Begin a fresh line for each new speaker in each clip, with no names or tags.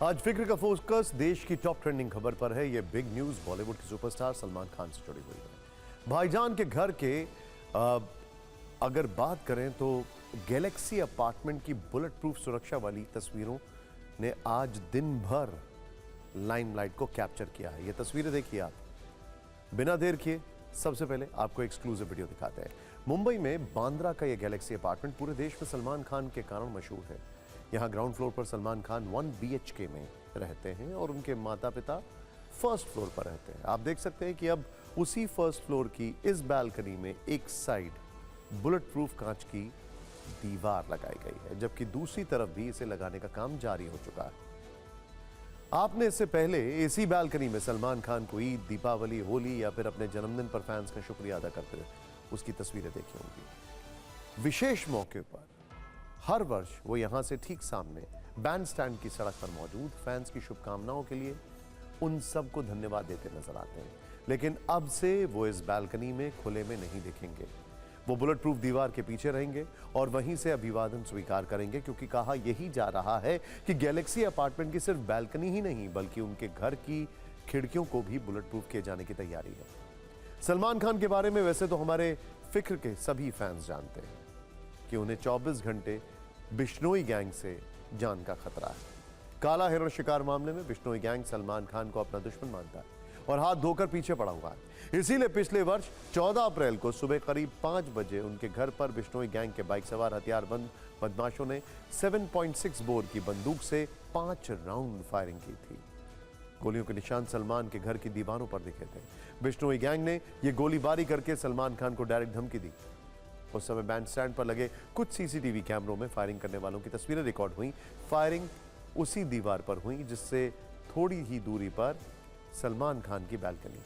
आज फिक्र का फोकस देश की टॉप ट्रेंडिंग खबर पर है। ये बिग न्यूज बॉलीवुड के सुपरस्टार सलमान खान से जुड़ी हुई है। भाईजान के घर के अगर बात करें तो गैलेक्सी अपार्टमेंट की बुलेट प्रूफ सुरक्षा वाली तस्वीरों ने आज दिन भर लाइमलाइट को कैप्चर किया है। ये तस्वीरें देखिए आप। बिना देर किए सबसे पहले आपको एक्सक्लूसिव वीडियो दिखाते हैं। मुंबई में बांद्रा का यह गैलेक्सी अपार्टमेंट पूरे देश में सलमान खान के कारण मशहूर है। यहाँ ग्राउंड फ्लोर पर सलमान खान 1 BHK में रहते हैं और उनके माता पिता फर्स्ट फ्लोर पर रहते हैं। आप देख सकते हैं कि अब उसी फर्स्ट फ्लोर की इस बालकनी में एक साइड बुलेट प्रूफ कांच की दीवार लगाई गई है, जबकि दूसरी तरफ भी इसे लगाने का काम जारी हो चुका है। आपने इससे पहले इसी बालकनी में सलमान खान को ईद, दीपावली, होली या फिर अपने जन्मदिन पर फैंस का शुक्रिया अदा करते हुए उसकी तस्वीरें देखी होंगी। विशेष मौके पर हर वर्ष वो यहां से ठीक सामने बैंड स्टैंड की सड़क पर मौजूद फैंस की शुभकामनाओं के लिए उन सबको धन्यवाद देते नजर आते हैं। लेकिन अब से वो इस बालकनी में खुले में नहीं दिखेंगे। वो बुलेट प्रूफ दीवार के पीछे रहेंगे और वहीं से अभिवादन स्वीकार करेंगे, क्योंकि कहा यही जा रहा है कि गैलेक्सी अपार्टमेंट की सिर्फ बालकनी ही नहीं बल्कि उनके घर की खिड़कियों को भी बुलेट प्रूफ किए जाने की तैयारी है। सलमान खान के बारे में वैसे तो हमारे फिक्र के सभी फैंस जानते हैं कि उन्हें 24 घंटे बिश्नोई गैंग से जान का खतरा है। काला हिरण शिकार मामले में बिश्नोई गैंग सलमान खान को अपना दुश्मन मानता है और हाथ धोकर पीछे पड़ा हुआ है। इसीलिए पिछले वर्ष 14 अप्रैल को सुबह करीब 5 बजे उनके घर पर बिश्नोई गैंग के बाइक सवार हथियारबंद बदमाशों ने 7.6 बोर की बंदूक से 5 राउंड फायरिंग की थी। गोलियों के निशान सलमान के घर की दीवारों पर दिखे थे। बिश्नोई गैंग ने यह गोलीबारी करके सलमान खान को डायरेक्ट धमकी दी। उस समय बैंड स्टैंड पर लगे कुछ सीसीटीवी कैमरों में फायरिंग करने वालों की तस्वीरें रिकॉर्ड हुई। फायरिंग उसी दीवार पर हुई जिससे थोड़ी ही दूरी पर सलमान खान की बालकनी,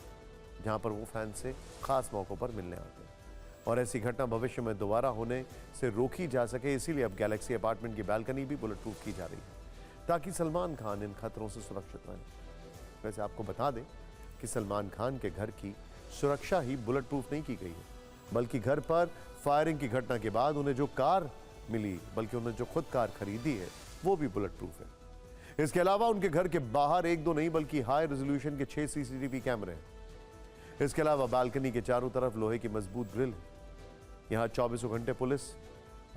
जहां पर वो फैन से खास मौकों पर मिलने आते हैं। और ऐसी घटना भविष्य में दोबारा होने से रोकी जा सके, इसीलिए अब गैलेक्सी अपार्टमेंट की बालकनी भी बुलेट प्रूफ की जा रही है ताकि सलमान खान इन खतरों से सुरक्षित रहें। वैसे आपको बता दें कि सलमान खान के घर की सुरक्षा ही बुलेट प्रूफ नहीं की गई है, बल्कि घर पर फायरिंग की घटना के बाद उन्हें जो कार मिली, बल्कि उन्हें जो खुद कार खरीदी है वो भी बुलेट प्रूफ है। इसके अलावा उनके घर के बाहर 1-2 नहीं बल्कि हाई रेजोल्यूशन के 6 सीसीटीवी कैमरे हैं। इसके अलावा बालकनी के चारों तरफ लोहे की मजबूत ग्रिल है। यहाँ 24 घंटे पुलिस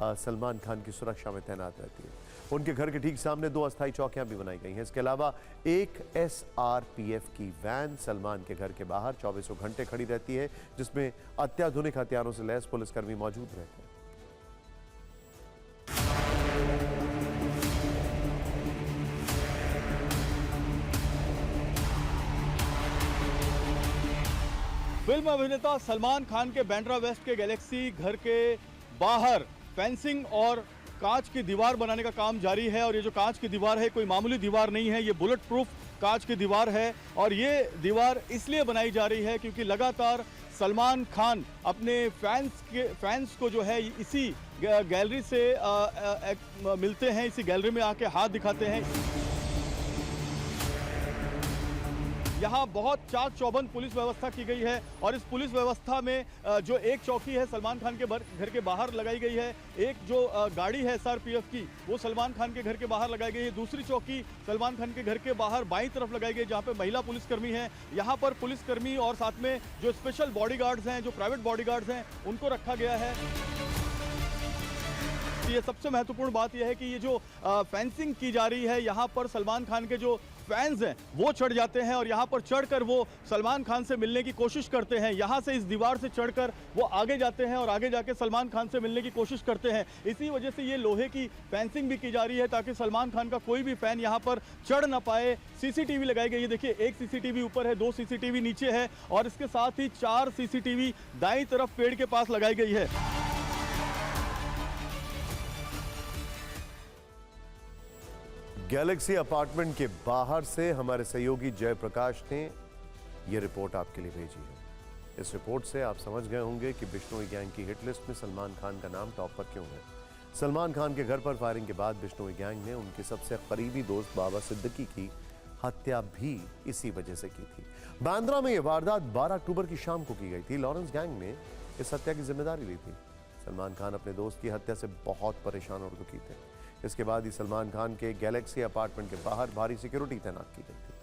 सलमान खान की सुरक्षा में तैनात रहती है। उनके घर के ठीक सामने 2 अस्थायी चौकियां भी बनाई गई हैं। इसके अलावा एक SRPF की वैन सलमान के घर के बाहर 24 घंटे खड़ी रहती है, जिसमें अत्याधुनिक हथियारों से लैस पुलिसकर्मी मौजूद रहते हैं।
फिल्म अभिनेता सलमान खान के बांद्रा वेस्ट के गैलेक्सी घर के बाहर फेंसिंग और कांच की दीवार बनाने का काम जारी है। और ये जो कांच की दीवार है कोई मामूली दीवार नहीं है, ये बुलेट प्रूफ कांच की दीवार है। और ये दीवार इसलिए बनाई जा रही है क्योंकि लगातार सलमान खान अपने फैंस को जो है इसी गैलरी से मिलते हैं, इसी गैलरी में आके हाथ दिखाते हैं। यहाँ बहुत चाक चौबंद पुलिस व्यवस्था की गई है और इस पुलिस व्यवस्था में जो एक चौकी है सलमान खान के घर के बाहर लगाई गई है, एक जो गाड़ी है SRPF की वो सलमान खान के घर के बाहर लगाई गई है, दूसरी चौकी सलमान खान के घर के बाहर बाईं तरफ लगाई गई जहाँ पे महिला पुलिसकर्मी है। यहाँ पर पुलिसकर्मी और साथ में जो स्पेशल बॉडीगार्ड्स हैं, जो प्राइवेट बॉडीगार्ड्स हैं, उनको रखा गया है। ये सबसे महत्वपूर्ण बात यह है कि ये जो फेंसिंग की जा रही है, यहाँ पर सलमान खान के जो फैंस हैं वो चढ़ जाते हैं और यहाँ पर चढ़कर वो सलमान खान से मिलने की कोशिश करते हैं। यहाँ से इस दीवार से चढ़कर वो आगे जाते हैं और आगे जाके सलमान खान से मिलने की कोशिश करते हैं। इसी वजह से ये लोहे की फेंसिंग भी की जा रही है ताकि सलमान खान का कोई भी फैन यहाँ पर चढ़ ना पाए। सीसीटीवी लगाई गई है, देखिए एक सीसीटीवी ऊपर है, 2 सीसीटीवी नीचे है और इसके साथ ही 4 सीसीटीवी दाईं तरफ पेड़ के पास लगाई गई है।
गैलेक्सी अपार्टमेंट के बाहर से हमारे सहयोगी जयप्रकाश ने यह रिपोर्ट आपके लिए भेजी है। इस रिपोर्ट से आप समझ गए होंगे कि बिश्नोई गैंग की हिट लिस्ट में सलमान खान का नाम टॉप पर क्यों है। सलमान खान के घर पर फायरिंग के बाद बिश्नोई गैंग ने उनके सबसे करीबी दोस्त बाबा सिद्दीकी की हत्या भी इसी वजह से की थी। बांद्रा में यह वारदात 12 अक्टूबर की शाम को की गई थी। लॉरेंस गैंग ने इस हत्या की जिम्मेदारी ली थी। सलमान खान अपने दोस्त की हत्या से बहुत परेशान और दुखी थे। इसके बाद ही सलमान खान के गैलेक्सी अपार्टमेंट के बाहर भारी सिक्योरिटी तैनात की गई थी।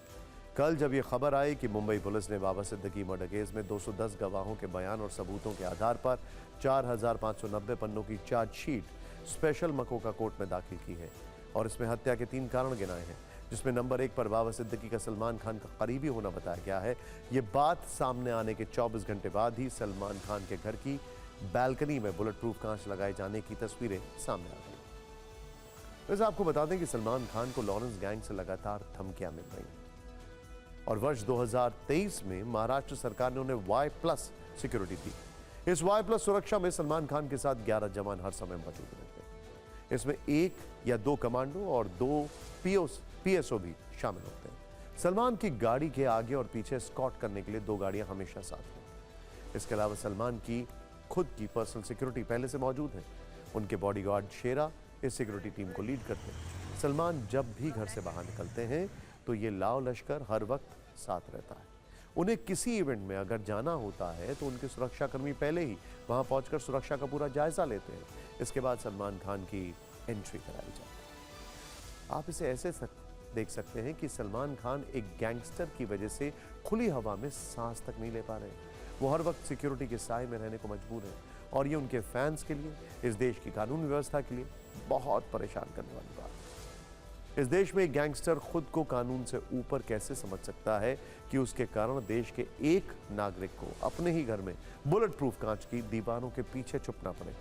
कल जब यह खबर आई कि मुंबई पुलिस ने बाबा सिद्दीकी मर्डर केस में 210 गवाहों के बयान और सबूतों के आधार पर 4590 पन्नों की चार्जशीट स्पेशल मकोका कोर्ट में दाखिल की है और इसमें हत्या के 3 कारण गिनाए हैं, जिसमें नंबर 1 पर बाबा सिद्दीकी का सलमान खान का करीबी होना बताया गया है। ये बात सामने आने के 24 घंटे बाद ही सलमान खान के घर की बैल्कनी में बुलेट प्रूफ कांच लगाए जाने की तस्वीरें सामने आ गई। वैसे आपको बता दें कि सलमान खान को लॉरेंस गैंग से लगातार धमकियां मिल रही हैं और वर्ष 2023 में महाराष्ट्र सरकार ने उन्हें Y+ सिक्योरिटी दी। इस Y+ सुरक्षा में सलमान खान के साथ 11 जवान हर समय मौजूद रहते हैं। इसमें 1 या 2 कमांडो और 2 PSO भी शामिल होते हैं। सलमान की गाड़ी के आगे और पीछे स्कॉट करने के लिए 2 गाड़ियां हमेशा साथ हैं। इसके अलावा सलमान की खुद की पर्सनल सिक्योरिटी पहले से मौजूद है। उनके बॉडीगार्ड शेरा इस सिक्योरिटी टीम को लीड करते हैं। सलमान जब भी घर से बाहर निकलते हैं तो ये लाव लश्कर हर वक्त साथ रहता है। उन्हें किसी इवेंट में अगर जाना होता है तो उनके सुरक्षाकर्मी पहले ही वहां पहुंचकर सुरक्षा का पूरा जायजा लेते हैं। इसके बाद सलमान खान की एंट्री कराई जाती है। आप इसे ऐसे देख सकते हैं कि सलमान खान एक गैंगस्टर की वजह से खुली हवा में सांस तक नहीं ले पा रहे। वो हर वक्त सिक्योरिटी के साए में रहने को मजबूर है और ये उनके फैंस के लिए, इस देश की कानून व्यवस्था के लिए बहुत परेशान करने वाली बात है। इस देश में एक गैंगस्टर खुद को कानून से ऊपर कैसे समझ सकता है कि उसके कारण देश के एक नागरिक को अपने ही घर में बुलेट प्रूफ कांच की दीवारों के पीछे छुपना पड़े,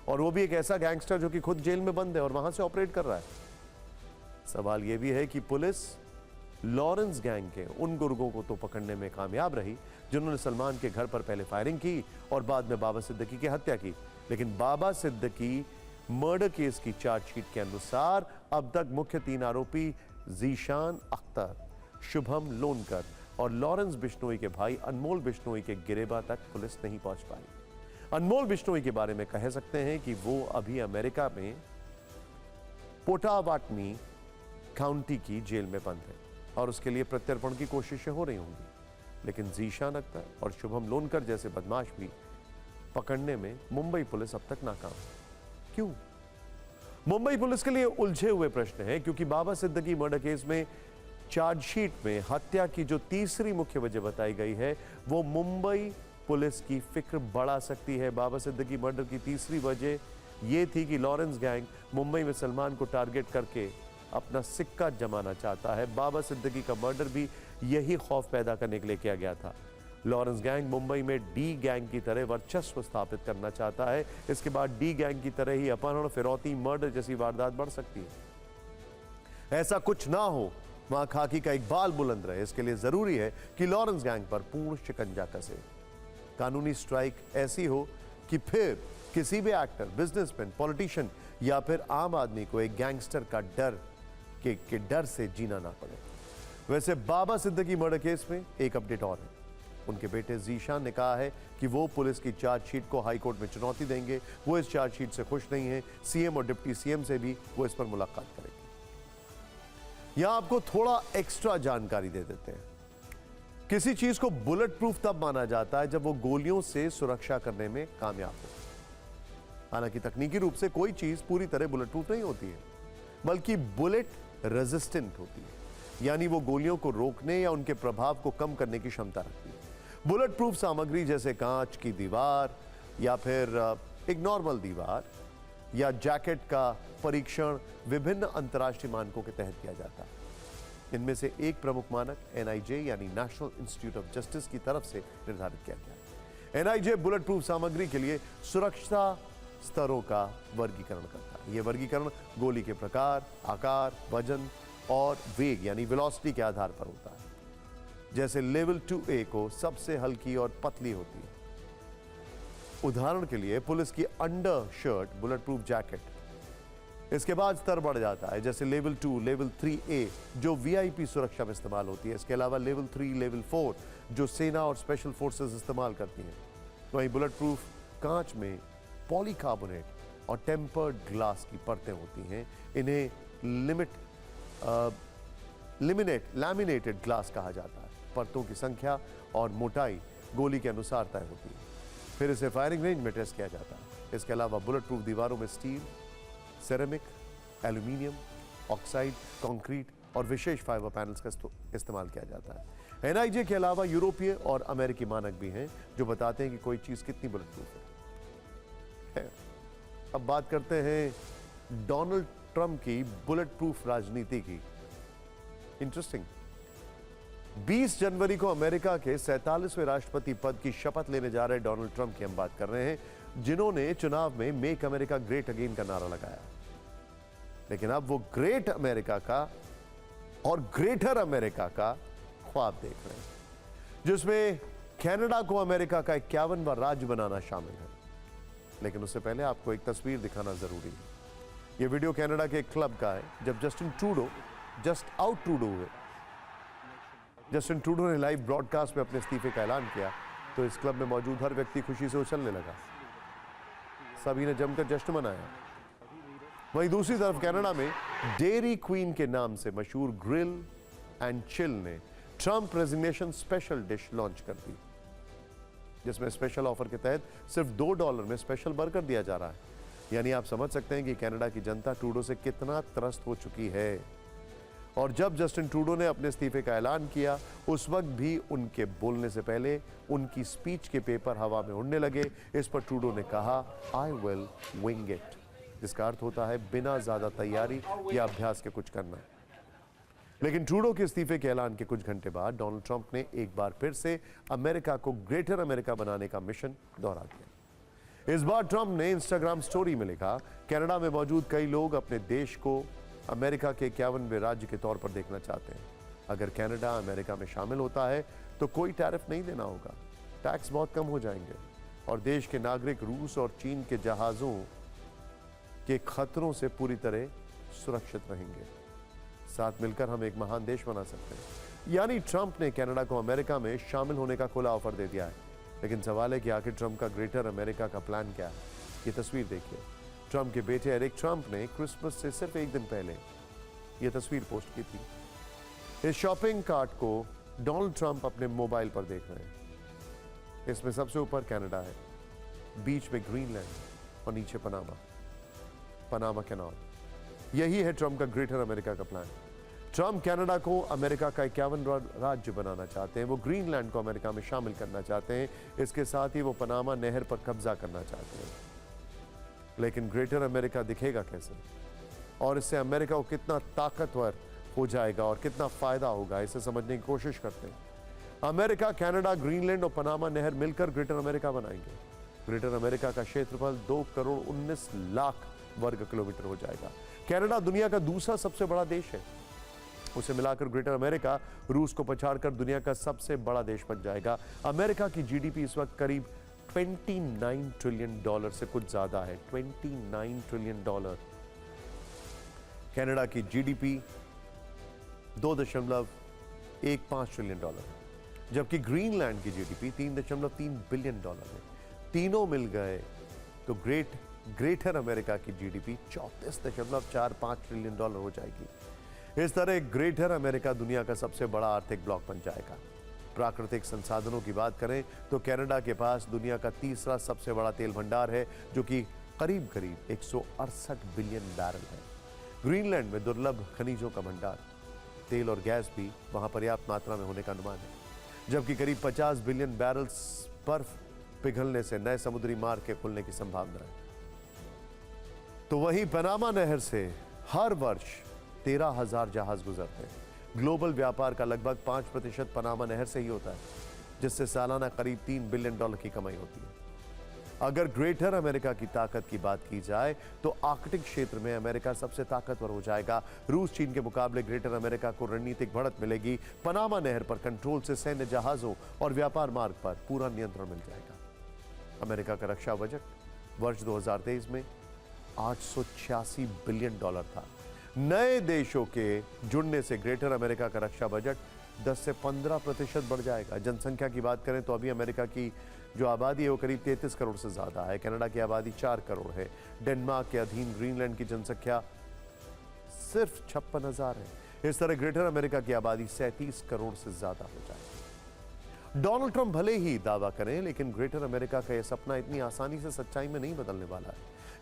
और वो भी एक ऐसा गैंगस्टर जो कि खुद जेल में बंद है और वहां से ऑपरेट कर रहा है। सवाल यह भी है कि पुलिस लॉरेंस गैंग के उन गुर्गों को तो पकड़ने में कामयाब रही जिन्होंने सलमान के घर पर पहले फायरिंग की और बाद में बाबा सिद्दीकी की हत्या की, लेकिन बाबा सिद्दीकी मर्डर केस की चार्जशीट के अनुसार अब तक मुख्य 3 आरोपी जीशान अख्तर, शुभम लोनकर और लॉरेंस बिश्नोई के भाई अनमोल बिश्नोई के गिरेबा तक पुलिस नहीं पहुंच पाई। अनमोल बिश्नोई के बारे में कह सकते हैं कि वो अभी अमेरिका में पोटावाटनी काउंटी की जेल में बंद है और उसके लिए प्रत्यर्पण की कोशिशें हो रही होंगी, लेकिन जीशान अख्तर और शुभम लोनकर जैसे बदमाश भी पकड़ने में मुंबई पुलिस अब तक नाकाम है। क्यों? मुंबई पुलिस के लिए उलझे हुए प्रश्न है, क्योंकि बाबा सिद्दीकी मर्डर केस में चार्जशीट में हत्या की जो तीसरी मुख्य वजह बताई गई है वो मुंबई पुलिस की फिक्र बढ़ा सकती है। बाबा सिद्दीकी मर्डर की तीसरी वजह यह थी कि लॉरेंस गैंग मुंबई में सलमान को टारगेट करके अपना सिक्का जमाना चाहता है। बाबा सिद्दीकी का मर्डर भी यही खौफ पैदा करने के लिए किया गया था। लॉरेंस गैंग मुंबई में डी गैंग की तरह वर्चस्व स्थापित करना चाहता है। इसके बाद डी गैंग की तरह ही अपहरण, फिरौती, मर्डर जैसी वारदात बढ़ सकती है। ऐसा कुछ ना हो, वहां खाकी का एक बाल बुलंद रहे, इसके लिए जरूरी है कि लॉरेंस गैंग पर पूर्ण शिकंजा कसे, कानूनी स्ट्राइक ऐसी हो कि फिर किसी भी एक्टर, बिजनेसमैन, पॉलिटिशियन या फिर आम आदमी को एक गैंगस्टर का डर से जीना ना पड़े। वैसे बाबा सिद्दीकी मर्डर केस में एक अपडेट और है। उनके बेटे जीशान ने कहा है कि वो पुलिस की चार्जशीट को हाईकोर्ट में चुनौती देंगे। वो इस चार्जशीट से खुश नहीं है। सीएम और डिप्टी सीएम से भी वो इस पर मुलाकात करेंगे। यहां आपको थोड़ा एक्स्ट्रा जानकारी दे देते हैं। किसी चीज को बुलेट प्रूफ तब माना जाता है जब वो गोलियों से सुरक्षा करने में कामयाब हो। हालांकि तकनीकी रूप से कोई चीज पूरी तरह बुलेट प्रूफ नहीं होती है, बल्कि बुलेट रेजिस्टेंट होती है, यानी वो गोलियों को रोकने या उनके प्रभाव को कम करने की क्षमता रखती है। बुलेट प्रूफ सामग्री जैसे कांच की दीवार या फिर एक नॉर्मल दीवार या जैकेट का परीक्षण विभिन्न अंतर्राष्ट्रीय मानकों के तहत किया जाता है। इनमें से एक प्रमुख मानक NIJ यानी नेशनल इंस्टीट्यूट ऑफ जस्टिस की तरफ से निर्धारित किया गया है। NIJ बुलेट प्रूफ सामग्री के लिए सुरक्षा स्तरों का वर्गीकरण करता है। यह वर्गीकरण गोली के प्रकार, आकार, वजन और वेग यानी वेलोसिटी के आधार पर होता है। जैसे लेवल 2A को सबसे हल्की और पतली होती है। उदाहरण के लिए पुलिस की under shirt bullet proof jacket. इसके बाद स्तर बढ़ जाता है, जैसे लेवल 2, लेवल 3A जो VIP सुरक्षा में इस्तेमाल होती है। इसके अलावा लेवल 3, लेवल 4 जो सेना और स्पेशल फोर्सेस इस्तेमाल करती हैं। वहीं बुलेट प्रूफ कांच में पॉलीकार्बोनेट और टेम्पर्ड ग्लास की परतें होती हैं। इन्हें लैमिनेटेड ग्लास कहा जाता है। परतों की संख्या और मोटाई गोली के अनुसार तय होती है, फिर इसे फायरिंग रेंज में टेस्ट किया जाता है। इसके अलावा बुलेट प्रूफ दीवारों में steel, ceramic, aluminium, oxide, concrete और विशेष फाइबर पैनल्स का इस्तेमाल किया जाता है। एनआईजे के अलावा यूरोपीय और अमेरिकी मानक भी हैं जो बताते हैं कि कोई चीज कितनी बुलेट प्रूफ है। अब बात करते हैं डोनाल्ड ट्रंप की बुलेट प्रूफ राजनीति की। इंटरेस्टिंग। 20 जनवरी को अमेरिका के 47वें राष्ट्रपति पद की शपथ लेने जा रहे डोनाल्ड ट्रंप की हम बात कर रहे हैं, जिन्होंने चुनाव में मेक अमेरिका ग्रेट अगेन का नारा लगाया। लेकिन अब वो ग्रेट अमेरिका का और ग्रेटर अमेरिका का ख्वाब देख रहे हैं, जिसमें कनाडा को अमेरिका का 51वां राज्य बनाना शामिल है। लेकिन उससे पहले आपको एक तस्वीर दिखाना जरूरी है। यह वीडियो कनाडा के एक क्लब का है। जब जस्टिन ट्रूडो हुए, जस्टिन ट्रूडो ने लाइव ब्रॉडकास्ट में अपने इस्तीफे का ऐलान किया तो इस क्लब में मौजूद हर व्यक्ति खुशी से उछलने लगा। सभी ने जमकर जश्न मनाया। वहीं दूसरी तरफ कनाडा में डेयरी क्वीन के नाम से मशहूर ग्रिल एंड चिल ने Trump resignation special dish launch कर दी, जिसमें स्पेशल ऑफर के तहत सिर्फ $2 में स्पेशल बर्गर दिया जा रहा है। यानी आप समझ सकते हैं कि कनाडा की जनता ट्रूडो से कितना त्रस्त हो चुकी है। और जब जस्टिन ट्रूडो ने अपने इस्तीफे का ऐलान किया, उस वक्त भी उनके बोलने से पहले उनकी स्पीच के पेपर हवा में उड़ने लगे। इस पर ट्रूडो ने कहा, आई विल विंग इट, जिसका अर्थ होता है बिना ज्यादा तैयारी या अभ्यास के कुछ करना। लेकिन ट्रूडो के इस्तीफे के ऐलान के कुछ घंटे बाद डोनाल्ड ट्रंप ने एक बार फिर से अमेरिका को ग्रेटर अमेरिका बनाने का मिशन दोहरा दिया। इस बार ट्रंप ने इंस्टाग्राम स्टोरी में लिखा, कनाडा में मौजूद कई लोग अपने देश को अमेरिका के 51वें राज्य के तौर पर देखना चाहते हैं। अगर कनाडा अमेरिका में शामिल होता है तो कोई टैरिफ नहीं देना होगा, टैक्स बहुत कम हो जाएंगे और देश के नागरिक रूस और चीन के जहाजों के खतरों से पूरी तरह सुरक्षित रहेंगे। साथ मिलकर हम एक महान देश बना सकते हैं। यानी ट्रंप ने कनाडा को अमेरिका में शामिल होने का खुला ऑफर दे दिया है। लेकिन सवाल है कि आखिर ट्रंप का ग्रेटर अमेरिका का प्लान क्या है। ये तस्वीर देखिए। ट्रंप के बेटे एरिक ट्रंप ने क्रिसमस से सिर्फ एक दिन पहले यह तस्वीर पोस्ट की थी। इस शॉपिंग कार्ट को डोनाल्ड ट्रंप अपने मोबाइल पर देख रहे हैं। इसमें सबसे ऊपर कनाडा है, बीच में ग्रीनलैंड और नीचे पनामा कैनाल। यही है ट्रंप का ग्रेटर अमेरिका का प्लान। ट्रंप कनाडा को अमेरिका का 51वां राज्य बनाना चाहते हैं। वो ग्रीनलैंड को अमेरिका में शामिल करना चाहते हैं। इसके साथ ही वो पनामा नहर पर कब्जा करना चाहते हैं। लेकिन ग्रेटर अमेरिका दिखेगा कैसे और इससे अमेरिका को कितना ताकतवर हो जाएगा और कितना फायदा होगा, इसे समझने की कोशिश करते हैं। अमेरिका, कनाडा, ग्रीनलैंड और पनामा नहर मिलकर ग्रेटर अमेरिका बनाएंगे। ग्रेटर अमेरिका का क्षेत्रफल 2,19,00,000 वर्ग किलोमीटर हो जाएगा। कनाडा दुनिया का दूसरा सबसे बड़ा देश है। उसे मिलाकर ग्रेटर अमेरिका रूस को पछाड़कर दुनिया का सबसे बड़ा देश बन जाएगा। अमेरिका की जीडीपी इस वक्त करीब $29 ट्रिलियन से कुछ ज्यादा है। $29 ट्रिलियन। कनाडा की जीडीपी $2.15 ट्रिलियन है, जबकि ग्रीनलैंड की जीडीपी $3.3 बिलियन है। तीनों मिल गए तो ग्रेटर अमेरिका की जीडीपी $34.45 ट्रिलियन हो जाएगी। इस तरह ग्रेटर अमेरिका दुनिया का सबसे बड़ा आर्थिक ब्लॉक बन जाएगा। प्राकृतिक संसाधनों की बात करें तो कनाडा के पास दुनिया का तीसरा सबसे बड़ा तेल भंडार है, जो कि करीब 168 बिलियन बैरल है। ग्रीनलैंड में दुर्लभ खनिजों का भंडार, तेल और गैस भी वहां पर्याप्त मात्रा में होने का अनुमान है, जबकि करीब 50 बिलियन बैरल्स बर्फ पिघलने से नए समुद्री मार्ग के खुलने की संभावना है। तो वहीं पनामा नहर से हर वर्ष 13,000 जहाज गुजरते हैं। ग्लोबल व्यापार का लगभग 5% पनामा नहर से ही होता है, जिससे सालाना करीब $3 बिलियन की कमाई होती है। अगर ग्रेटर अमेरिका की ताकत की बात की जाए तो आर्कटिक क्षेत्र में अमेरिका सबसे ताकतवर हो जाएगा। रूस चीन के मुकाबले ग्रेटर अमेरिका को रणनीतिक बढ़त मिलेगी। पनामा नहर पर कंट्रोल से सैन्य जहाजों और व्यापार मार्ग पर पूरा नियंत्रण मिल जाएगा। अमेरिका का रक्षा बजट वर्ष 2023 में $886 बिलियन था। नए देशों के जुड़ने से ग्रेटर अमेरिका का रक्षा बजट 10 से 15% बढ़ जाएगा। जनसंख्या की बात करें तो अभी अमेरिका की जो आबादी है वो करीब 33 करोड़ से ज्यादा है। कनाडा की आबादी 4 करोड़ है। डेनमार्क के अधीन ग्रीनलैंड की जनसंख्या सिर्फ 56,000 है। इस तरह ग्रेटर अमेरिका की आबादी 37 करोड़ से ज्यादा हो जाएगी। डोनाल्ड ट्रंप भले ही दावा करें, लेकिन ग्रेटर अमेरिका का यह सपना इतनी आसानी से सच्चाई में नहीं बदलने वाला है।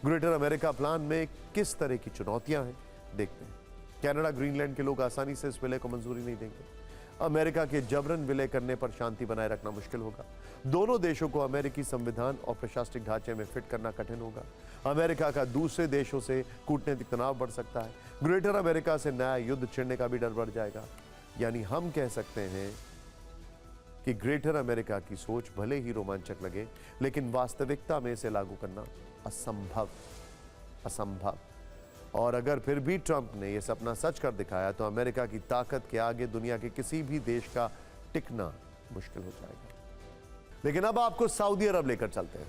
ग्रेटर अमेरिका प्लान में किस तरह की चुनौतियां हैं, देखते हैं। कनाडा, ग्रीनलैंड के लोग आसानी से इस विलय को मंजूरी नहीं देंगे। अमेरिका के जबरन विलय करने पर शांति बनाए रखना मुश्किल होगा। दोनों देशों को अमेरिकी संविधान और प्रशासनिक ढांचे में फिट करना कठिन होगा। अमेरिका का दूसरे देशों से कूटनीतिक तनाव बढ़ सकता है। ग्रेटर अमेरिका से नया युद्ध छिड़ने का भी डर बढ़ जाएगा। यानी हम कह सकते हैं कि ग्रेटर अमेरिका की सोच भले ही रोमांचक लगे, लेकिन वास्तविकता में इसे लागू करना असंभव। और अगर फिर भी ट्रंप ने यह सपना सच कर दिखाया तो अमेरिका की ताकत के आगे दुनिया के किसी भी देश का टिकना मुश्किल हो जाएगा। लेकिन अब आपको सऊदी अरब लेकर चलते हैं।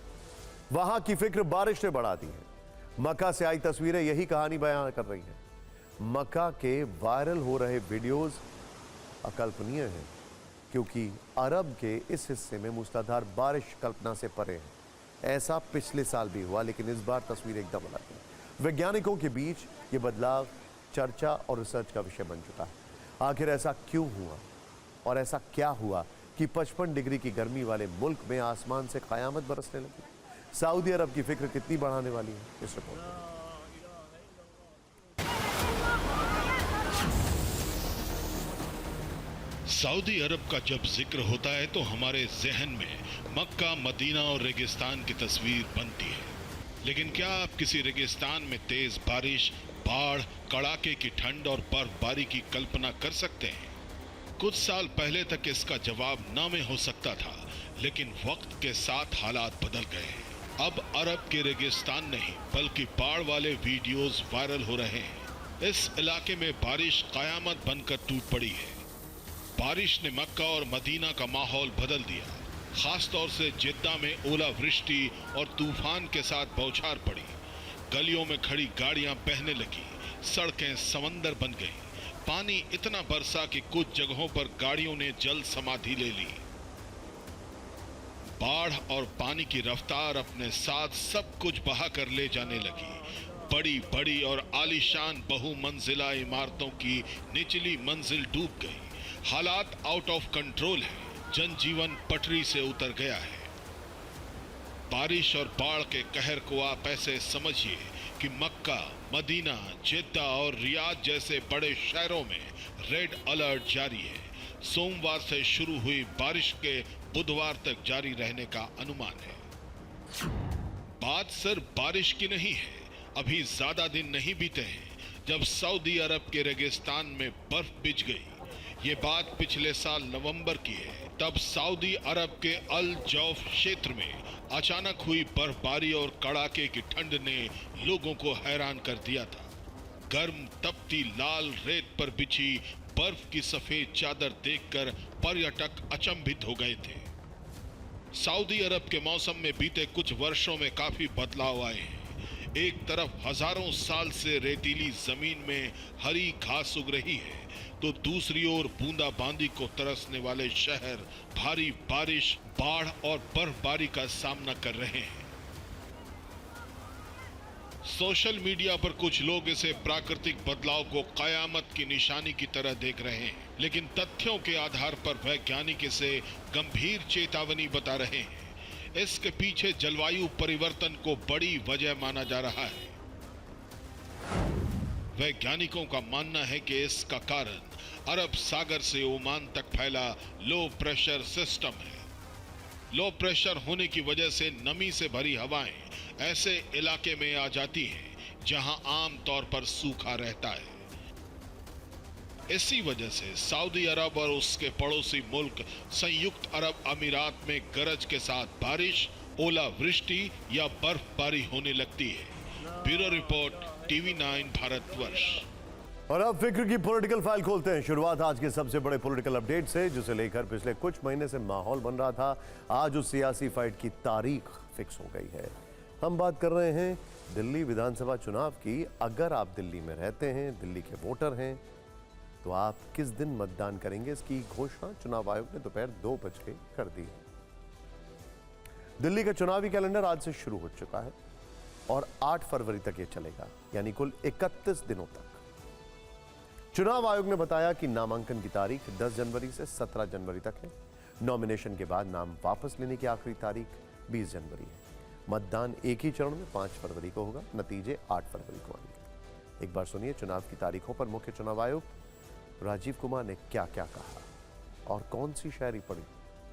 वहां की फिक्र बारिश ने बढ़ा दी है। मक्का से आई तस्वीरें यही कहानी बयां कर रही हैं। मक्का के वायरल हो रहे वीडियोस अकल्पनीय हैं, क्योंकि अरब के इस हिस्से में मूसलाधार बारिश कल्पना से परे है। ऐसा पिछले साल भी हुआ, लेकिन इस बार तस्वीर एकदम अलग है। वैज्ञानिकों के बीच ये बदलाव चर्चा और रिसर्च का विषय बन चुका है। आखिर ऐसा क्यों हुआ और ऐसा क्या हुआ कि 55 डिग्री की गर्मी वाले मुल्क में आसमान से कयामत बरसने लगी? सऊदी अरब की फिक्र कितनी बढ़ाने वाली है, इस रिपोर्ट में।
सऊदी अरब का जब जिक्र होता है तो हमारे जहन में मक्का, मदीना और रेगिस्तान की तस्वीर बनती है। लेकिन क्या आप किसी रेगिस्तान में तेज बारिश, बाढ़, कड़ाके की ठंड और बर्फबारी की कल्पना कर सकते हैं? कुछ साल पहले तक इसका जवाब ना में हो सकता था, लेकिन वक्त के साथ हालात बदल गए हैं। अब अरब के रेगिस्तान नहीं बल्कि बाढ़ वाले वीडियोस वायरल हो रहे हैं। इस इलाके में बारिश कयामत बनकर टूट पड़ी है। बारिश ने मक्का और मदीना का माहौल बदल दिया। खासतौर से जिद्दा में ओलावृष्टि और तूफान के साथ बौछार पड़ी। गलियों में खड़ी गाड़ियां बहने लगी, सड़कें समंदर बन गईं। पानी इतना बरसा कि कुछ जगहों पर गाड़ियों ने जल समाधि ले ली। बाढ़ और पानी की रफ्तार अपने साथ सब कुछ बहा कर ले जाने लगी। बड़ी बड़ी और आलीशान बहुमंजिला इमारतों की निचली मंजिल डूब गई। हालात आउट ऑफ कंट्रोल है। जनजीवन पटरी से उतर गया है। बारिश और बाढ़ के कहर को आप ऐसे समझिए कि मक्का, मदीना, जिद्दा और रियाद जैसे बड़े शहरों में रेड अलर्ट जारी है। सोमवार से शुरू हुई बारिश के बुधवार तक जारी रहने का अनुमान है। बात सिर्फ बारिश की नहीं है। अभी ज्यादा दिन नहीं बीते हैं जब सऊदी अरब के रेगिस्तान में बर्फ बिछ गई। ये बात पिछले साल नवंबर की है। तब सऊदी अरब के अल जौफ क्षेत्र में अचानक हुई बर्फबारी और कड़ाके की ठंड ने लोगों को हैरान कर दिया था। गर्म तपती लाल रेत पर बिछी बर्फ की सफेद चादर देखकर पर्यटक अचंभित हो गए थे। सऊदी अरब के मौसम में बीते कुछ वर्षों में काफी बदलाव आए हैं। एक तरफ हजारों साल से रेतीली जमीन में हरी घास उग रही है, तो दूसरी ओर बूंदाबांदी को तरसने वाले शहर भारी बारिश, बाढ़ और बर्फबारी का सामना कर रहे हैं। सोशल मीडिया पर कुछ लोग इसे प्राकृतिक बदलाव को कयामत की निशानी की तरह देख रहे हैं, लेकिन तथ्यों के आधार पर वैज्ञानिक इसे गंभीर चेतावनी बता रहे हैं। इसके पीछे जलवायु परिवर्तन को बड़ी वजह माना जा रहा है। वैज्ञानिकों का मानना है कि इसका कारण अरब सागर से ओमान तक फैला लो प्रेशर सिस्टम है। लो प्रेशर होने की वजह से नमी से भरी हवाएं ऐसे इलाके में आ जाती हैं जहां आम तौर पर सूखा रहता है। इसी वजह से सऊदी अरब और उसके पड़ोसी मुल्क संयुक्त अरब अमीरात में गरज के साथ बारिश, ओलावृष्टि या बर्फबारी होने लगती है। Bureau report, TV9 Bharatvarsh.
और अब फिक्र की पॉलिटिकल फाइल खोलते हैं। शुरुआत आज के सबसे बड़े पॉलिटिकल अपडेट से, जिसे लेकर पिछले कुछ महीने से माहौल बन रहा था। आज उस सियासी फाइट की तारीख फिक्स हो गई है। हम बात कर रहे हैं दिल्ली विधानसभा चुनाव की। अगर आप दिल्ली में रहते हैं, दिल्ली के वोटर हैं, तो आप किस दिन मतदान करेंगे, इसकी घोषणा चुनाव आयोग ने दोपहर 2 बजे कर दी है। दिल्ली का चुनावी कैलेंडर आज से शुरू हो चुका है और 8 फरवरी तक ये चलेगा, यानी कुल 31 दिनों तक। चुनाव आयोग ने बताया कि नामांकन की तारीख 10 जनवरी से 17 जनवरी तक है। नॉमिनेशन के बाद नाम वापस लेने की आखिरी तारीख 20 जनवरी है। मतदान एक ही चरण में 5 फरवरी को होगा। नतीजे 8 फरवरी को आएंगे। एक बार सुनिए चुनाव की तारीखों पर मुख्य चुनाव आयुक्त राजीव कुमार ने क्या क्या कहा और कौन सी शायरी पड़ी,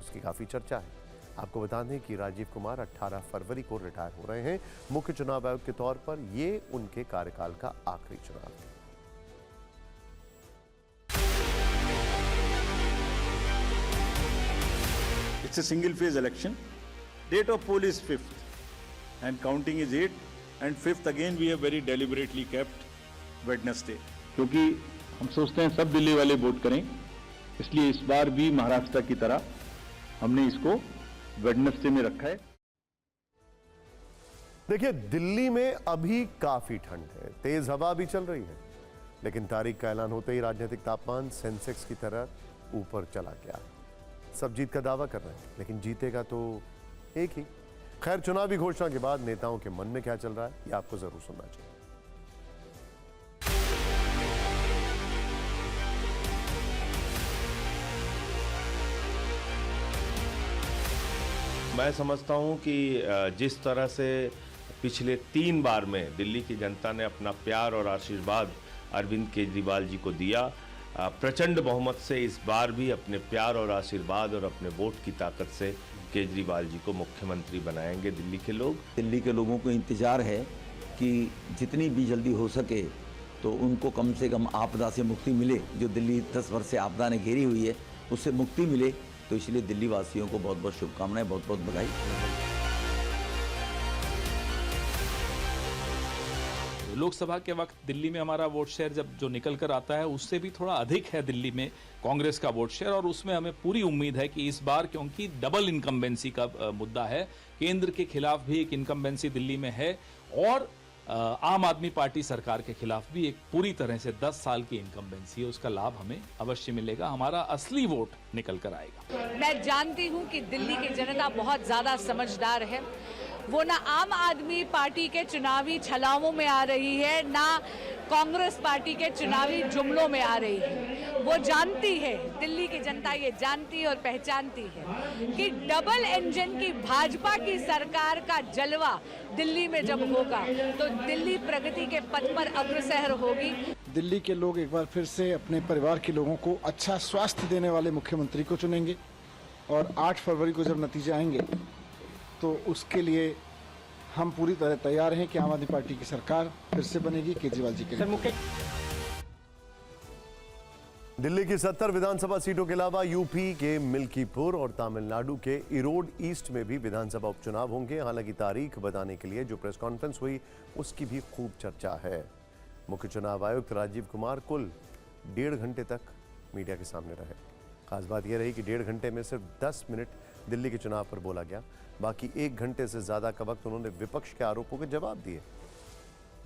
उसकी काफी चर्चा है। आपको बता दें कि राजीव कुमार 18 फरवरी को रिटायर हो रहे हैं। मुख्य चुनाव आयुक्त के तौर पर ये उनके कार्यकाल का आखिरी चुनाव है।
It's a single phase election. Date of poll is 5th and counting is 8th and 5th again we have very deliberately kept Wednesday. क्योंकि हम सोचते हैं सब दिल्ली वाले वोट करें, इसलिए इस बार भी महाराष्ट्र की तरह हमने इसको वेडनेसडे में रखा है।
देखिए, दिल्ली में अभी काफी ठंड है, तेज हवा भी चल रही है, लेकिन तारीख का ऐलान होते ही राजनीतिक तापमान सेंसेक्स की तरह ऊपर चला गया। सब जीत का दावा कर रहे हैं, लेकिन जीतेगा तो एक ही। खैर, चुनावी घोषणा के बाद नेताओं के मन में क्या चल रहा है, ये आपको जरूर सुनना चाहिए।
मैं समझता हूं कि जिस तरह से पिछले 3 बार में दिल्ली की जनता ने अपना प्यार और आशीर्वाद अरविंद केजरीवाल जी को दिया, प्रचंड बहुमत से इस बार भी अपने प्यार और आशीर्वाद और अपने वोट की ताकत से केजरीवाल जी को मुख्यमंत्री बनाएंगे दिल्ली के लोग।
दिल्ली के लोगों को इंतजार है कि जितनी भी जल्दी हो सके तो उनको कम से कम आपदा से मुक्ति मिले। जो दिल्ली 10 वर्ष से आपदा ने घेरी हुई है, उससे मुक्ति मिले, तो इसलिए दिल्ली वासियों को बहुत बहुत शुभकामनाएं, बहुत बहुत बधाई।
लोकसभा के वक्त दिल्ली में हमारा वोट शेयर जब जो निकल कर आता है उससे भी थोड़ा अधिक है दिल्ली में कांग्रेस का वोट शेयर, और उसमें हमें पूरी उम्मीद है कि इस बार, क्योंकि डबल इनकम्बेंसी का मुद्दा है, केंद्र के खिलाफ भी एक इनकम्बेंसी दिल्ली में है और आम आदमी पार्टी सरकार के खिलाफ भी एक पूरी तरह से 10 साल की इनकम्बेंसी है, उसका लाभ हमें अवश्य मिलेगा। हमारा असली वोट निकल कर आएगा।
मैं जानती हूं कि दिल्ली की जनता बहुत ज्यादा समझदार है। वो ना आम आदमी पार्टी के चुनावी छलावों में आ रही है, ना कांग्रेस पार्टी के चुनावी जुमलों में आ रही है। वो जानती है, दिल्ली की जनता ये जानती है और पहचानती है कि डबल इंजन की भाजपा की सरकार का जलवा दिल्ली में जब होगा तो दिल्ली प्रगति के पथ पर अग्रसर होगी।
दिल्ली के लोग एक बार फिर से अपने परिवार के लोगों को अच्छा स्वास्थ्य देने वाले मुख्यमंत्री को चुनेंगे और 8 फरवरी को जब नतीजे आएंगे तो उसके लिए हम पूरी तरह तैयार हैं कि आम आदमी पार्टी की सरकार फिर से बनेगी केजरीवाल जी के लिए।
दिल्ली की 70 विधानसभा सीटों के अलावा यूपी के मिल्कीपुर और तमिलनाडु के इरोड ईस्ट में भी विधानसभा उपचुनाव होंगे। हालांकि तारीख बताने के लिए जो प्रेस कॉन्फ्रेंस हुई उसकी भी खूब चर्चा है। मुख्य चुनाव आयुक्त राजीव कुमार कुल 1.5 घंटे तक मीडिया के सामने रहे। खास बात यह रही कि 1.5 घंटे में सिर्फ 10 मिनट दिल्ली के चुनाव पर बोला गया, बाकी 1 घंटे से ज्यादा का वक्त उन्होंने विपक्ष के आरोपों के जवाब दिए,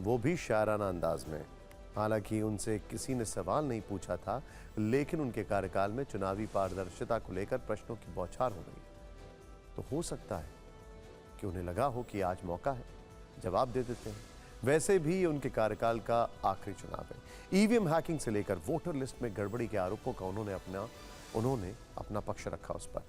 वो भी शायराना अंदाज में। हालांकि उनसे किसी ने सवाल नहीं पूछा था, लेकिन उनके कार्यकाल में चुनावी पारदर्शिता को लेकर प्रश्नों की बौछार हो गई। तो हो सकता है कि उन्हें लगा हो कि आज मौका है, जवाब दे देते हैं। वैसे भी उनके कार्यकाल का आखिरी चुनाव है। ईवीएम हैकिंग से लेकर वोटर लिस्ट में गड़बड़ी के आरोपों का उन्होंने अपना पक्ष रखा उस पर।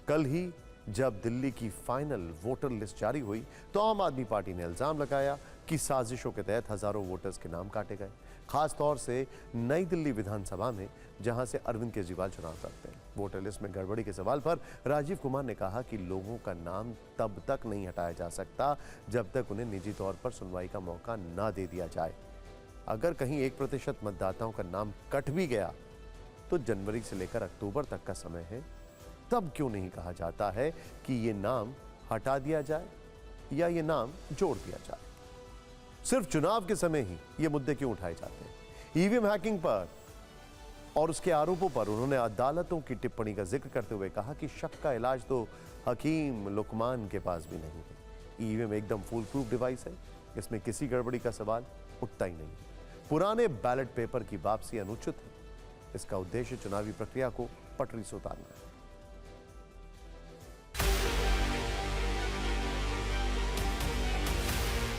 कल ही जब दिल्ली की फाइनल वोटर लिस्ट जारी हुई तो आम आदमी पार्टी ने इल्जाम लगाया कि साजिशों के तहत हजारों वोटर्स के नाम काटे गए, खास तौर से नई दिल्ली विधानसभा में, जहां से अरविंद केजरीवाल चुनाव लड़ते हैं। वोटर लिस्ट में गड़बड़ी के सवाल पर राजीव कुमार ने कहा कि लोगों का नाम तब तक नहीं हटाया जा सकता जब तक उन्हें निजी तौर पर सुनवाई का मौका ना दे दिया जाए। अगर कहीं 1% मतदाताओं का नाम कट भी गया तो जनवरी से लेकर अक्टूबर तक का समय है, तब क्यों नहीं कहा जाता है कि ये नाम हटा दिया जाए या ये नाम जोड़ दिया जाए? सिर्फ चुनाव के समय ही ये मुद्दे क्यों उठाए जाते हैं? ईवीएम हैकिंग पर और उसके आरोपों पर उन्होंने अदालतों की टिप्पणी का जिक्र करते हुए कहा कि शक का इलाज तो हकीम लुकमान के पास भी नहीं है। ईवीएम एकदम फुल प्रूफ डिवाइस है, इसमें किसी गड़बड़ी का सवाल उठता ही नहीं है। पुराने बैलेट पेपर की वापसी अनुचित है। इसका उद्देश्य चुनावी प्रक्रिया को पटरी से उतारना है।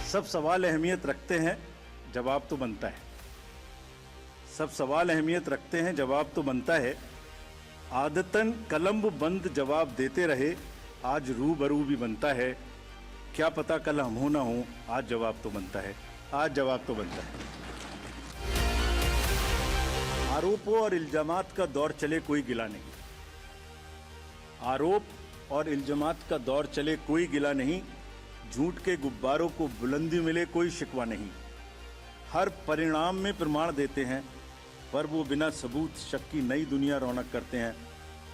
सब सवाल अहमियत रखते हैं, जवाब तो बनता है। सब सवाल अहमियत रखते हैं, जवाब तो बनता है। आदतन कलम बंद जवाब देते रहे, आज रूबरू भी बनता है। क्या पता कल हम हो ना हो, आज जवाब तो बनता है। आज जवाब तो बनता है। आरोपों और इल्जामात का दौर चले कोई गिला नहीं। आरोप और इल्जामात का दौर चले कोई गिला नहीं। झूठ के गुब्बारों को बुलंदी मिले कोई शिकवा नहीं। हर परिणाम में प्रमाण देते हैं, पर वो बिना सबूत शक की नई दुनिया रौनक करते हैं,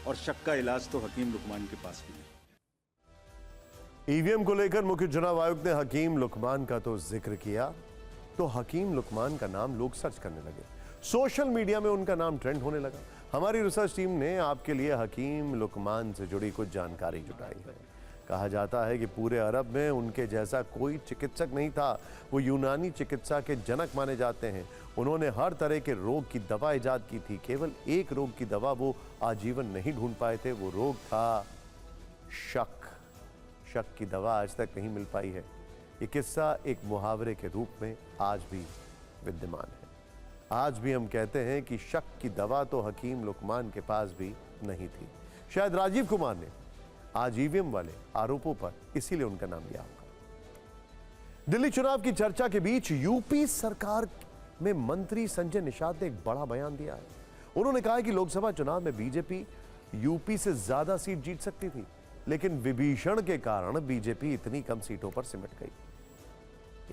और शक का इलाज तो हकीम लुकमान के पास भी नहीं।
ईवीएम को लेकर मुख्य चुनाव आयुक्त ने हकीम लुकमान का तो जिक्र किया, तो हकीम लुकमान का नाम लोग सर्च करने लगे। सोशल मीडिया में उनका नाम ट्रेंड होने लगा। हमारी रिसर्च टीम ने आपके लिए हकीम लुकमान से जुड़ी कुछ जानकारी जुटाई है। कहा जाता है कि पूरे अरब में उनके जैसा कोई चिकित्सक नहीं था। वो यूनानी चिकित्सा के जनक माने जाते हैं। उन्होंने हर तरह के रोग की दवा इजाद की थी। केवल एक रोग की दवा वो आजीवन नहीं ढूंढ पाए थे। वो रोग था शक। शक की दवा आज तक नहीं मिल पाई है। ये किस्सा एक मुहावरे के रूप में आज भी विद्यमान है। आज भी हम कहते हैं कि शक की दवा तो हकीम लुकमान के पास भी नहीं थी। शायद राजीव कुमार ने आज ईवीएम वाले आरोपों पर इसीलिए उनका नाम लिया होगा। दिल्ली चुनाव की चर्चा के बीच यूपी सरकार में मंत्री संजय निषाद ने एक बड़ा बयान दिया है। उन्होंने कहा कि लोकसभा चुनाव में बीजेपी यूपी से ज्यादा सीट जीत सकती थी, लेकिन विभीषण के कारण बीजेपी इतनी कम सीटों पर सिमट गई।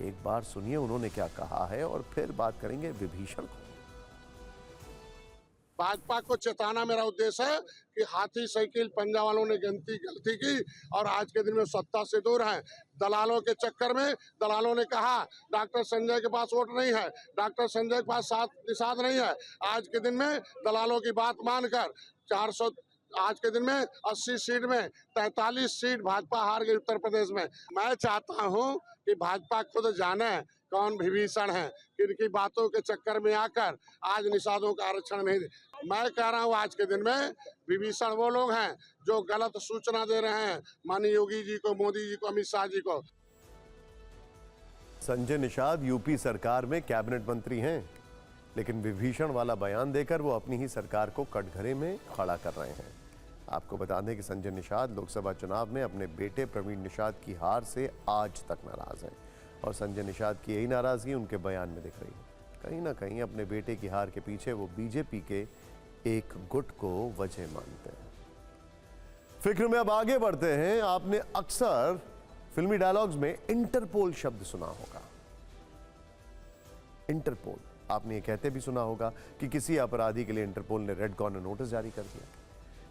एक बार सुनिए उन्होंने क्या कहा है और फिर बात करेंगे विभीषण को।
भाजपा को चेताना मेरा उद्देश्य है कि हाथी साइकिल पंजा वालों ने गलती की और आज के दिन में सत्ता से दूर हैं। दलालों के चक्कर में दलालों ने कहा डॉक्टर संजय के पास वोट नहीं है, डॉक्टर संजय के पास साथ निषाद नहीं है। आज के दिन में दलालों की बात मानकर 400 आज के दिन में 80 सीट में 43 सीट भाजपा हार गई उत्तर प्रदेश में। मैं चाहता हूं कि भाजपा खुद जाने कौन विभीषण है, किनकी बातों के चक्कर में आकर आज निषादों का आरक्षण नहीं। मैं कह रहा हूं आज के दिन में विभीषण वो लोग हैं जो गलत सूचना दे रहे हैं माननीय योगी जी को, मोदी जी को, अमित शाह जी को।
संजय निषाद यूपी सरकार में कैबिनेट मंत्री हैं, लेकिन विभीषण वाला बयान देकर वो अपनी ही सरकार को कटघरे में खड़ा कर रहे हैं। आपको बता दें कि संजय निषाद लोकसभा चुनाव में अपने बेटे प्रवीण निषाद की हार से आज तक नाराज हैं, और संजय निषाद की यही नाराजगी उनके बयान में दिख रही है। कहीं ना कहीं अपने बेटे की हार के पीछे वो बीजेपी के एक गुट को वजह मानते हैं। फिक्र में अब आगे बढ़ते हैं। आपने अक्सर फिल्मी डायलॉग्स में इंटरपोल शब्द सुना होगा। इंटरपोल आपने ये कहते भी सुना होगा कि किसी अपराधी के लिए इंटरपोल ने रेड कॉर्नर नोटिस जारी कर दिया।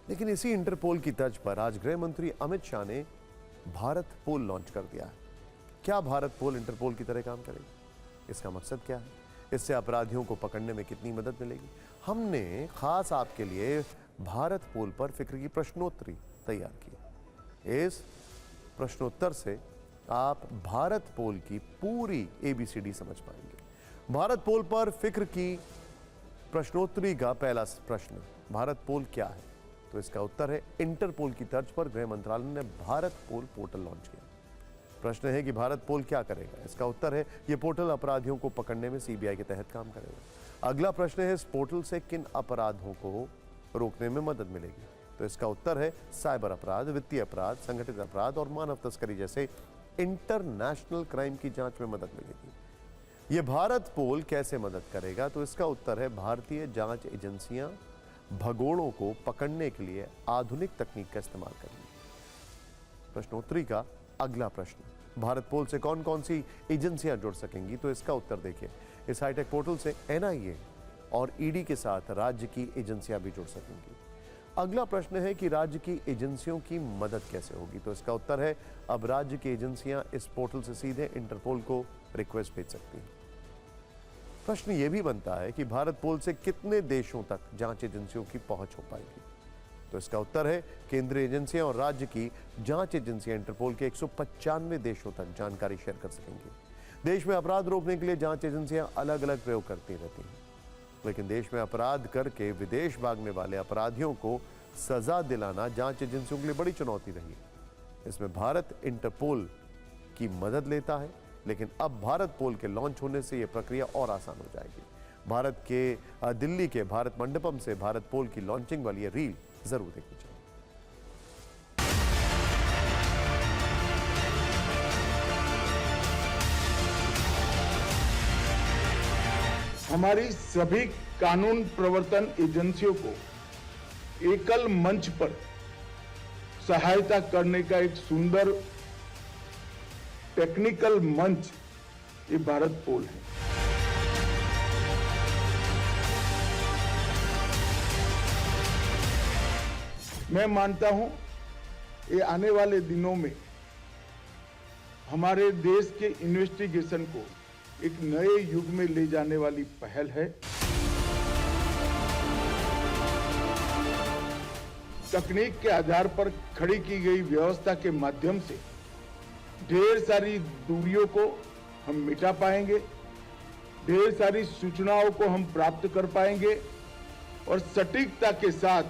लेकिन इसी इंटरपोल की तर्ज पर आज गृह मंत्री अमित शाह ने भारत पोल लॉन्च कर दिया है। क्या भारत पोल इंटरपोल की तरह काम करेगी? इसका मकसद क्या है? इससे अपराधियों को पकड़ने में कितनी मदद मिलेगी? हमने खास आपके लिए भारत पोल पर फिक्र की प्रश्नोत्तरी तैयार की। इस प्रश्नोत्तर से आप भारत पोल की पूरी ABCD समझ पाएंगे। भारत पोल पर फिक्र की प्रश्नोत्तरी का पहला प्रश्न, भारत पोल क्या है? तो इसका उत्तर है इंटरपोल की तर्ज पर गृह मंत्रालय ने भारत पोल पोर्टल लॉन्च किया। प्रश्न है कि भारत पोल क्या करेगा? इसका उत्तर है यह पोर्टल अपराधियों को पकड़ने में CBI के तहत काम करेगा। अगला प्रश्न है इस पोर्टल से किन अपराधों को रोकने में मदद मिलेगी? तो इसका उत्तर है साइबर अपराध, वित्तीय अपराध, संगठित अपराध और मानव तस्करी जैसे इंटरनेशनल क्राइम की जांच में मदद मिलेगी। यह भारत पोल कैसे मदद करेगा? तो इसका उत्तर है भारतीय जांच एजेंसियां भगोड़ों को पकड़ने के लिए आधुनिक तकनीक का इस्तेमाल करेंगी। प्रश्नोत्तरी का अगला प्रश्न, भारत पोल से कौन कौन सी एजेंसियां जुड़ सकेंगी? तो इसका उत्तर देखिए, इस हाईटेक पोर्टल से NIA और ED के साथ राज्य की एजेंसियां भी जुड़ सकेंगी। अगला प्रश्न है कि राज्य की एजेंसियों की मदद कैसे होगी? तो इसका उत्तर है अब राज्य की एजेंसियां इस पोर्टल से सीधे इंटरपोल को रिक्वेस्ट भेज सकती हैं। प्रश्न यह भी बनता है कि भारत पोल से कितने देशों तक जांच एजेंसियों की पहुंच हो पाएगी? तो इसका उत्तर है केंद्रीय एजेंसियां और राज्य की जांच एजेंसियां इंटरपोल के 195 देशों तक जानकारी शेयर कर सकेंगी। देश में अपराध रोकने के लिए जांच एजेंसियां अलग अलग प्रयोग करती रहती हैं, लेकिन देश में अपराध करके विदेश भागने वाले अपराधियों को सजा दिलाना जांच एजेंसियों के लिए बड़ी चुनौती रही है। इसमें भारत इंटरपोल की मदद लेता है, लेकिन अब भारत पोल के लॉन्च होने से यह प्रक्रिया और आसान हो जाएगी। भारत के दिल्ली के भारत मंडपम से भारत पोल की लॉन्चिंग वाली ये रील जरूर देखनी चाहिए।
हमारी सभी कानून प्रवर्तन एजेंसियों को एकल मंच पर सहायता करने का एक सुंदर टेक्निकल मंच ये भारत पोल है। मैं मानता हूं ये आने वाले दिनों में हमारे देश के इन्वेस्टिगेशन को एक नए युग में ले जाने वाली पहल है। तकनीक के आधार पर खड़ी की गई व्यवस्था के माध्यम से ढेर सारी दूरियों को हम मिटा पाएंगे, ढेर सारी सूचनाओं को हम प्राप्त कर पाएंगे और सटीकता के साथ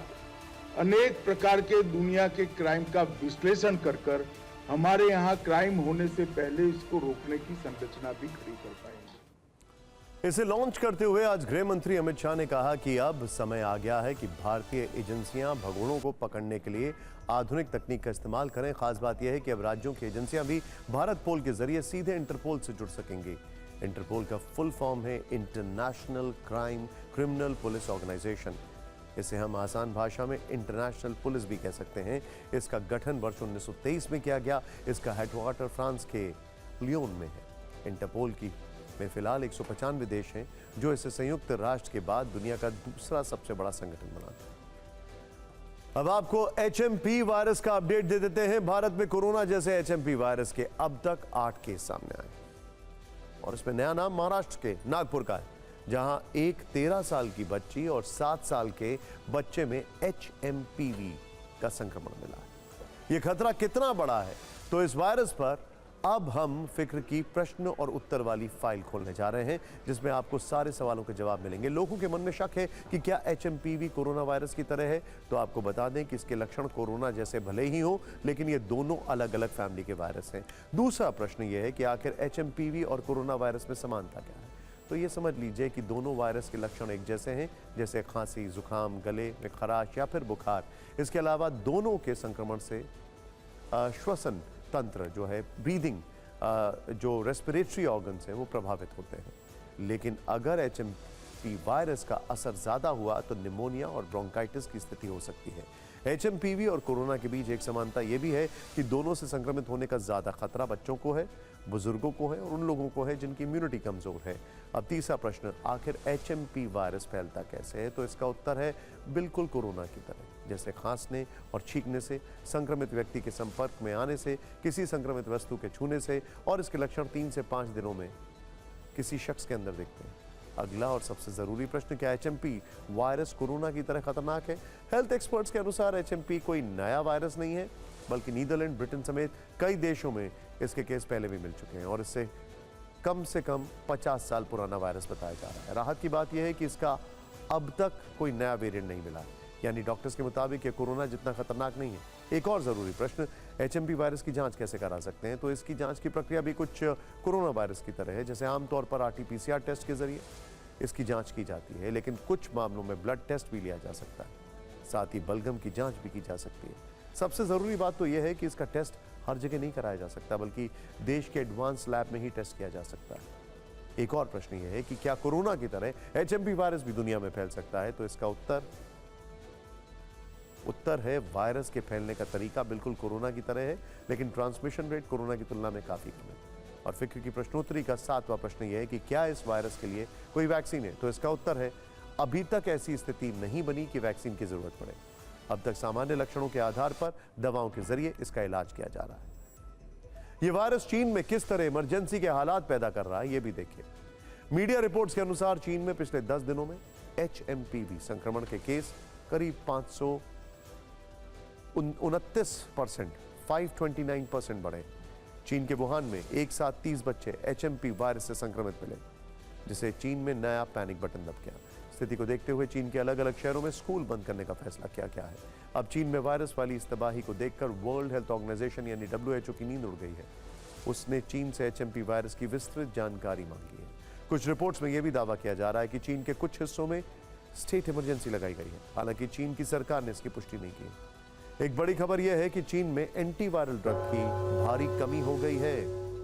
अनेक प्रकार के दुनिया के क्राइम का विश्लेषण कर हमारे यहाँ क्राइम होने से पहले इसको रोकने की संरचना भी खड़ी कर पाएंगे।
इसे लॉन्च करते हुए आज गृह मंत्री अमित शाह ने कहा कि अब समय आ गया है कि भारतीय एजेंसियां भगोड़ों को पकड़ने के लिए आधुनिक तकनीक का इस्तेमाल करें। खास बात यह है कि अब राज्यों की एजेंसियां भी भारत पोल के जरिए सीधे इंटरपोल से जुड़ सकेंगी। इंटरपोल का फुल फॉर्म है इंटरनेशनल क्रिमिनल पुलिस ऑर्गेनाइजेशन। इसे हम आसान भाषा में इंटरनेशनल पुलिस भी कह सकते हैं। इसका गठन वर्ष 1923 में किया गया। इसका हेडक्वार्टर फ्रांस के लियोन में है। इंटरपोल में फिलहाल 195 देश हैं, जो इसे संयुक्त राष्ट्र के बाद दुनिया का दूसरा सबसे बड़ा संगठन बनाता है। अब आपको HMP वायरस का अपडेट दे देते हैं। भारत में कोरोना जैसे HMP वायरस के अब तक 8 केस सामने आए और इसमें नया नाम महाराष्ट्र के नागपुर का है, जहां एक 13 साल की बच्ची और 7 साल के बच्चे में HMPV का संक्रमण मिला है। यह खतरा कितना बड़ा है, तो इस वायरस पर अब हम फिक्र की प्रश्न और उत्तर वाली फाइल खोलने जा रहे हैं, जिसमें आपको सारे सवालों के जवाब मिलेंगे। लोगों के मन में शक है कि क्या HMPV कोरोना वायरस की तरह है, तो आपको बता दें कि इसके लक्षण कोरोना जैसे भले ही हो, लेकिन ये दोनों अलग अलग फैमिली के वायरस हैं। दूसरा प्रश्न यह है कि आखिर HMPV और कोरोना वायरस में समानता क्या है, तो ये समझ लीजिए कि दोनों वायरस के लक्षण एक जैसे हैं, जैसे खांसी, जुकाम, गले में खराश या फिर बुखार। इसके अलावा दोनों के संक्रमण से श्वसन तंत्र जो है, ब्रीदिंग, जो रेस्पिरेटरी ऑर्गन्स हैं, वो प्रभावित होते हैं। लेकिन अगर HMP वायरस का असर ज़्यादा हुआ तो निमोनिया और ब्रोंकाइटिस की स्थिति हो सकती है। HMPV और कोरोना के बीच एक समानता यह भी है कि दोनों से संक्रमित होने का ज़्यादा खतरा बच्चों को है, बुजुर्गों को है और उन लोगों को है जिनकी इम्यूनिटी कमज़ोर है। अब तीसरा प्रश्न, आखिर HMP वायरस फैलता कैसे है, तो इसका उत्तर है बिल्कुल कोरोना की तरह, जैसे खांसने और छींकने से, संक्रमित व्यक्ति के संपर्क में आने से, किसी संक्रमित वस्तु के छूने से, और इसके लक्षण 3 से 5 दिनों में किसी शख्स के अंदर दिखते हैं। अगला और सबसे जरूरी प्रश्न, क्या HMP वायरस कोरोना की तरह खतरनाक है? हेल्थ एक्सपर्ट्स के अनुसार HMP कोई नया वायरस नहीं है, बल्कि नीदरलैंड, ब्रिटेन समेत कई देशों में इसके केस पहले भी मिल चुके हैं और इससे कम 50 साल पुराना वायरस बताया जा रहा है। राहत की बात यह है कि इसका अब तक कोई नया वेरिएंट नहीं मिला, यानी डॉक्टर्स के मुताबिक ये कोरोना जितना खतरनाक नहीं है। एक और ज़रूरी प्रश्न, HMP वायरस की जांच कैसे करा सकते हैं, तो इसकी जांच की प्रक्रिया भी कुछ कोरोना वायरस की तरह है। जैसे आमतौर पर RT-PCR टेस्ट के जरिए इसकी जांच की जाती है, लेकिन कुछ मामलों में ब्लड टेस्ट भी लिया जा सकता है, साथ ही बलगम की जांच भी की जा सकती है। सबसे ज़रूरी बात तो यह है कि इसका टेस्ट हर जगह नहीं कराया जा सकता, बल्कि देश के एडवांस लैब में ही टेस्ट किया जा सकता है। एक और प्रश्न यह है कि क्या कोरोना की तरह HMP वायरस भी दुनिया में फैल सकता है, तो इसका उत्तर है वायरस के फैलने का तरीका बिल्कुल कोरोना की तरह है, लेकिन ट्रांसमिशन रेट कोरोना की तुलना में काफ़ी कम है। और फिक्र की प्रश्नोत्तरी का 7वां प्रश्न यह है कि क्या इस वायरस के लिए कोई वैक्सीन है, तो इसका उत्तर है अभी तक ऐसी स्थिति नहीं बनी कि वैक्सीन की जरूरत पड़े। अब तक सामान्य लक्षणों के आधार पर दवाओं के जरिए इसका इलाज किया जा रहा है। यह वायरस चीन में किस तरह इमरजेंसी के हालात पैदा कर रहा है, यह भी देखिए। मीडिया रिपोर्ट्स के अनुसार चीन में पिछले 10 दिनों में HMPV संक्रमण के केस करीब 529%, 529% बढ़े। चीन के वुहान में एक साथ 30 बच्चे HMP वायरस से संक्रमित मिले, जिसे चीन में नया पैनिक बटन दब गया। स्थिति को देखते हुए चीन के अलग अलग शहरों में स्कूल बंद करने का फैसला किया गया है। अब चीन में वायरस वाली इस तबाही को देखकर वर्ल्ड हेल्थ ऑर्गेनाइजेशन यानी WHO की नींद उड़ गई है। उसने चीन से HMP वायरस की विस्तृत जानकारी मांगी है। कुछ रिपोर्ट्स में यह भी दावा किया जा रहा है कि चीन के कुछ हिस्सों में स्टेट इमरजेंसी लगाई गई है, हालांकि चीन की सरकार ने इसकी पुष्टि नहीं की। एक बड़ी खबर यह है कि चीन में एंटीवायरल ड्रग की भारी कमी हो गई है।